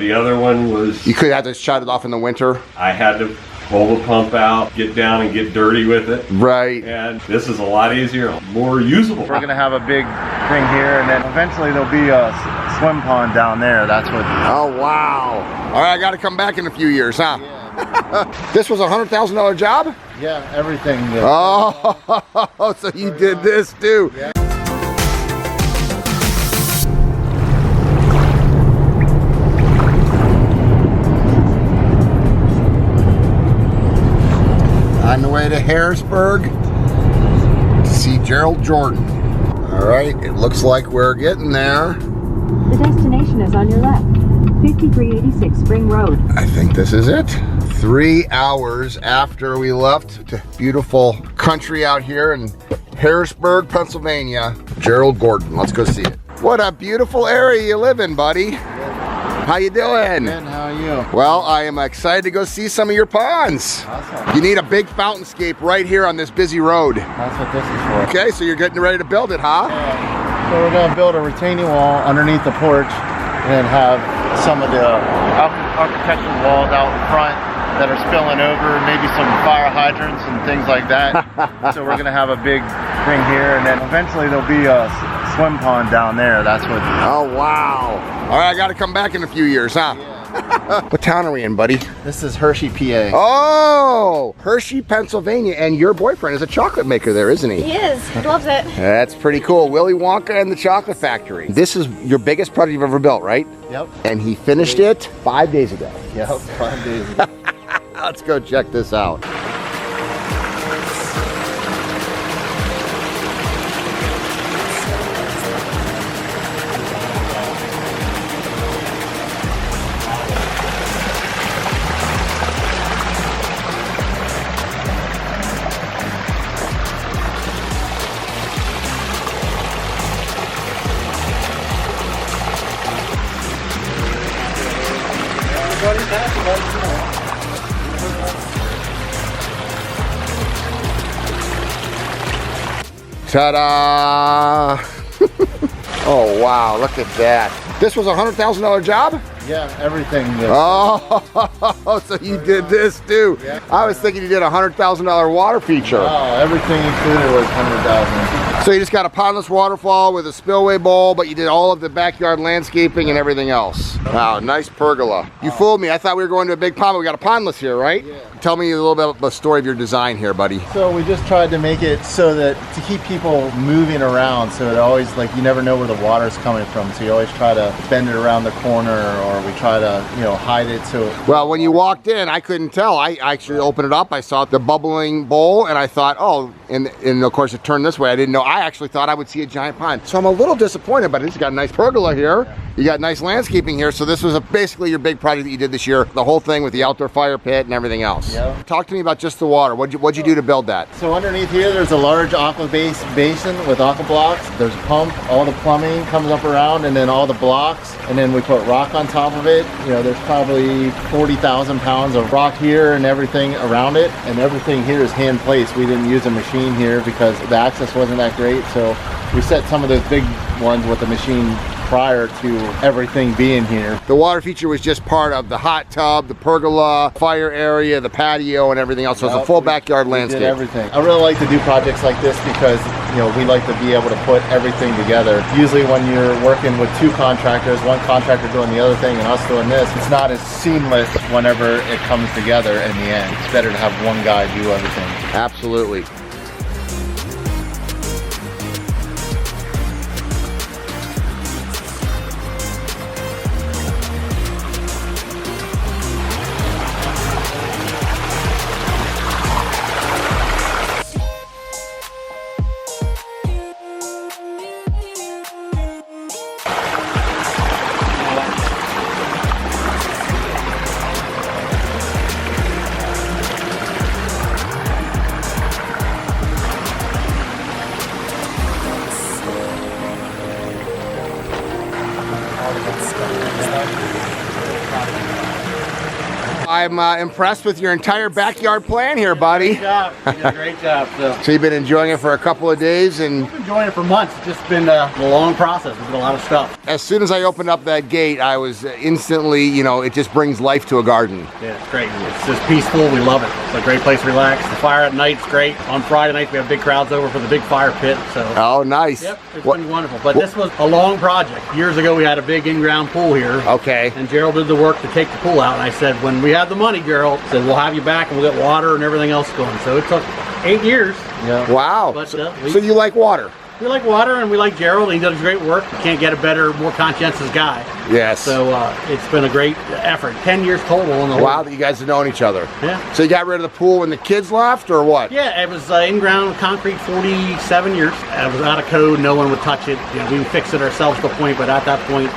The other one was... You could have to shut it off in the winter. I had to pull the pump out, get down and get dirty with it. Right. And this is a lot easier, more usable. We're gonna have a big thing here, and then eventually there'll be a swim pond down there. That's what... Oh, wow. All right, I got to come back in a few years, huh? Yeah. This was a $100,000 job? Yeah, everything. Oh, so you did this too. Yeah. On the way to Harrisburg to see Gerald Jordan. All right, it looks like we're getting there. The destination is on your left. 5386 Spring Road. I think this is it. 3 hours after we left to beautiful country out here in Harrisburg, Pennsylvania. Gerald Gordon, let's go see it. What a beautiful area you live in, buddy. How you doing? Good, how are you? Well, I am excited to go see some of your ponds. Awesome. You need a big fountainscape right here on this busy road. That's what this is for. Okay, so you're getting ready to build it, huh? Yeah. So we're gonna build a retaining wall underneath the porch and have some of the architectural walls out in front that are spilling over, maybe some fire hydrants and things like that. So we're gonna have a big thing here, and then eventually there'll be a swim pond down there. That's what... Oh, wow. All right, I got to come back in a few years, huh? Yeah. What town are we in, buddy? This is Hershey, PA. Oh, Hershey, Pennsylvania. And your boyfriend is a chocolate maker there, isn't he? He is. He loves it. That's pretty cool. Willy Wonka and the Chocolate Factory. This is your biggest project you've ever built, right? Yep. And he finished it 5 days ago. Yep, 5 days ago. Let's go check this out. Ta-da! Oh, wow, look at that. This was a $100,000 job? Yeah, everything. Oh, so you did this too. Yeah. I was thinking you did a $100,000 water feature. Oh, everything included was 100,000. So you just got a pondless waterfall with a spillway bowl, but you did all of the backyard landscaping and everything else. Wow, nice pergola. You fooled me. I thought we were going to a big pond, but we got a pondless here, right? Yeah. Tell me a little bit about the story of your design here, buddy. So we just tried to make it so that to keep people moving around, so it always, like, you never know where the water's coming from, so you always try to bend it around the corner, or we try to, you know, hide it so... Well, when you walked in, I couldn't tell. I actually opened it up, I saw the bubbling bowl, and I thought, oh, and of course it turned this way. I didn't know. I actually thought I would see a giant pond. So I'm a little disappointed, but it's got a nice pergola here. You got nice landscaping here, so this was basically your big project that you did this year, the whole thing with the outdoor fire pit and everything else. Yep. Talk to me about just the water. What'd you do to build that? So underneath here, there's a large aqua basin with aqua blocks. There's a pump, all the plumbing comes up around, and then all the blocks, and then we put rock on top of it. You know, there's probably 40,000 pounds of rock here and everything around it, and everything here is hand placed. We didn't use a machine here because the access wasn't that great, so we set some of those big ones with the machine prior to everything being here. The water feature was just part of the hot tub, the pergola, fire area, the patio, and everything else. So it's a full backyard landscape. We did everything. I really like to do projects like this because, you know, we like to be able to put everything together. Usually when you're working with two contractors, one contractor doing the other thing and us doing this, it's not as seamless whenever it comes together in the end. It's better to have one guy do everything. Absolutely. I'm impressed with your entire backyard plan here, buddy. Great job. You did a great job. So you've been enjoying it for a couple of days, and I've been enjoying it for months. It's just been a long process. We've done a lot of stuff. as soon as I opened up that gate, I was instantly, you know, it just brings life to a garden. Yeah, it's great. It's just peaceful. We love it. It's a great place to relax. The fire at night's great. On Friday nights, we have big crowds over for the big fire pit. So. Oh, nice. Yep, it's been wonderful. But this was a long project. Years ago, we had a big in-ground pool here. Okay. And Gerald did the work to take the pool out. And I said, when we have the money, Gerald, I said, we'll have you back and we'll get water and everything else going. So it took 8 years. Yeah. Wow. But, so you like water? We like water and we like Gerald. And he does great work. You can't get a better, more conscientious guy. Yes. So it's been a great effort. 10 years total in the whole. Wow, that you guys have known each other. Yeah. So you got rid of the pool when the kids left, or what? Yeah, it was in-ground concrete 47 years. It was out of code. No one would touch it. You know, we fixed it ourselves to a point, but at that point,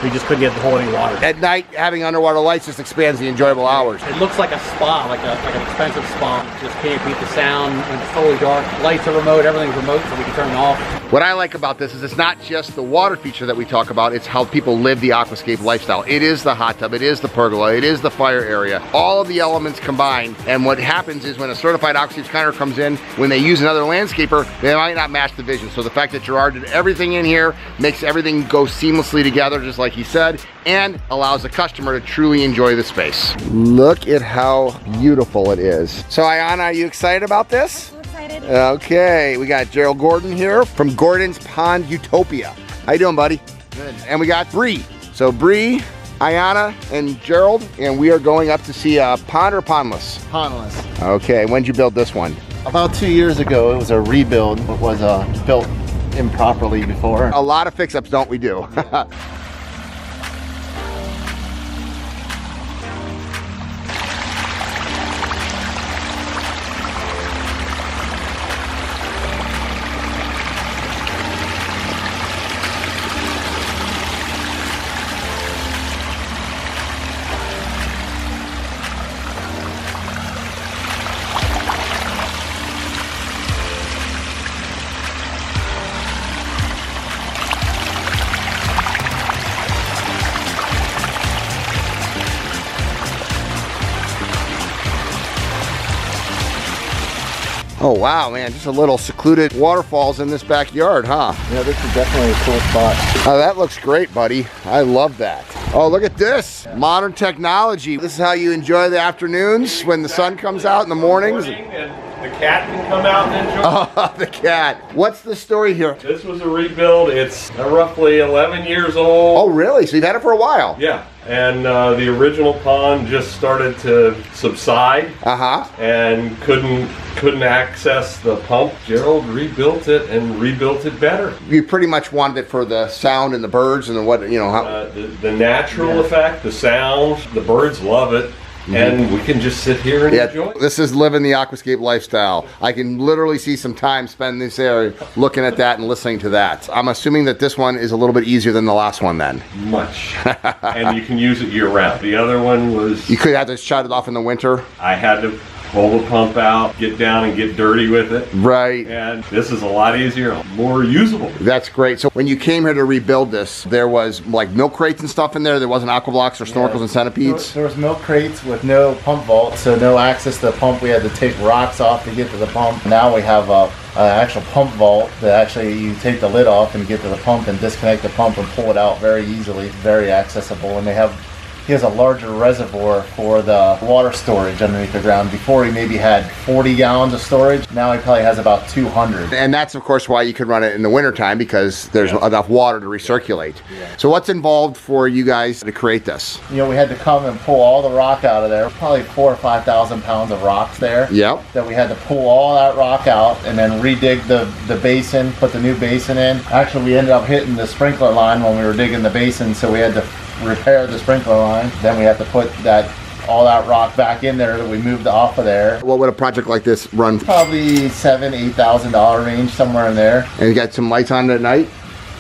we just couldn't get the hold any water. At night, having underwater lights just expands the enjoyable hours. It looks like a spa, like an expensive spa. Just can't beat the sound when it's totally dark. Lights are remote, everything's remote, so we can turn it off. What I like about this is it's not just the water feature that we talk about, it's how people live the aquascape lifestyle. It is the hot tub, it is the pergola, it is the fire area, all of the elements combined. And what happens is when a certified aquascape designer comes in, when they use another landscaper, they might not match the vision. So the fact that Gerard did everything in here makes everything go seamlessly together, just like he said, and allows the customer to truly enjoy the space. Look at how beautiful it is. So Ayana, are you excited about this? Excited. Okay, we got Gerald Gordon here from Gordon's Pond Utopia. How you doing, buddy? Good. And we got Bree. So Bree, Ayana, and Gerald, and we are going up to see a pond or pondless? Pondless. Okay, when'd you build this one? About 2 years ago, it was a rebuild. It was built improperly before. A lot of fix-ups, don't we do? Oh wow, man, just a little secluded waterfalls in this backyard, huh? Yeah, this is definitely a cool spot. Oh, that looks great, buddy. I love that. Oh, look at this. Modern technology. This is how you enjoy the afternoons when the sun comes out in the mornings. And the cat can come out and enjoy. Oh, the cat. What's the story here? This was a rebuild. It's roughly 11 years old. Oh, really? So you've had it for a while? Yeah. And the original pond just started to subside. Uh-huh. And couldn't access the pump. Gerald rebuilt it and rebuilt it better. You pretty much wanted it for the sound and the birds and the what, you know, how... The natural effect, the sound, the birds love it. And we can just sit here and enjoy it. This is living the aquascape lifestyle. I can literally see some time spent in this area looking at that and listening to that. I'm assuming that this one is a little bit easier than the last one then. Much. And you can use it year round. The other one was... You could have to shut it off in the winter. I had to pull the pump out, get down and get dirty with it. Right. And this is a lot easier, more usable. That's great. So when you came here to rebuild this, there was like milk crates and stuff in there? There wasn't aqua blocks or snorkels and centipedes? There was milk crates with no pump vault, so no access to the pump. We had to take rocks off to get to the pump. Now we have an actual pump vault that actually you take the lid off and get to the pump and disconnect the pump and pull it out very easily. Very accessible. And he has a larger reservoir for the water storage underneath the ground. Before he maybe had 40 gallons of storage. Now he probably has about 200. And that's of course why you could run it in the wintertime, because there's enough water to recirculate. Yeah. So what's involved for you guys to create this? You know, we had to come and pull all the rock out of there. Probably 4,000 or 5,000 pounds of rocks there. Yep. That we had to pull all that rock out and then redig the basin, put the new basin in. Actually, we ended up hitting the sprinkler line when we were digging the basin, so we had to repair the sprinkler line. Then we have to put all that rock back in there that we moved off of there. What would a project like this run? Probably $7,000–8,000 range, somewhere in there. And you got some lights on at night?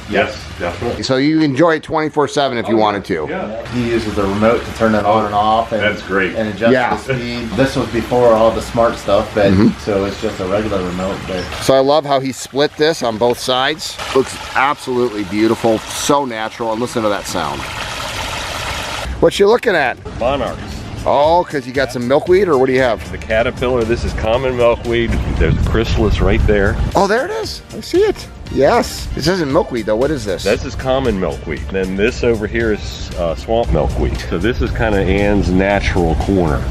Yes, definitely. So you enjoy it 24/7 if you wanted to. Yeah. He uses the remote to turn it on and off. And, that's great. And adjust the speed. This was before all the smart stuff, but so it's just a regular remote. But so I love how he split this on both sides. Looks absolutely beautiful, so natural, and listen to that sound. What you looking at? Monarchs. Oh, because you got some milkweed, or what do you have? The caterpillar, this is common milkweed. There's a chrysalis right there. Oh, there it is. I see it. Yes. This isn't milkweed, though. What is this? This is common milkweed. Then this over here is swamp milkweed. So this is kind of Ann's natural corner.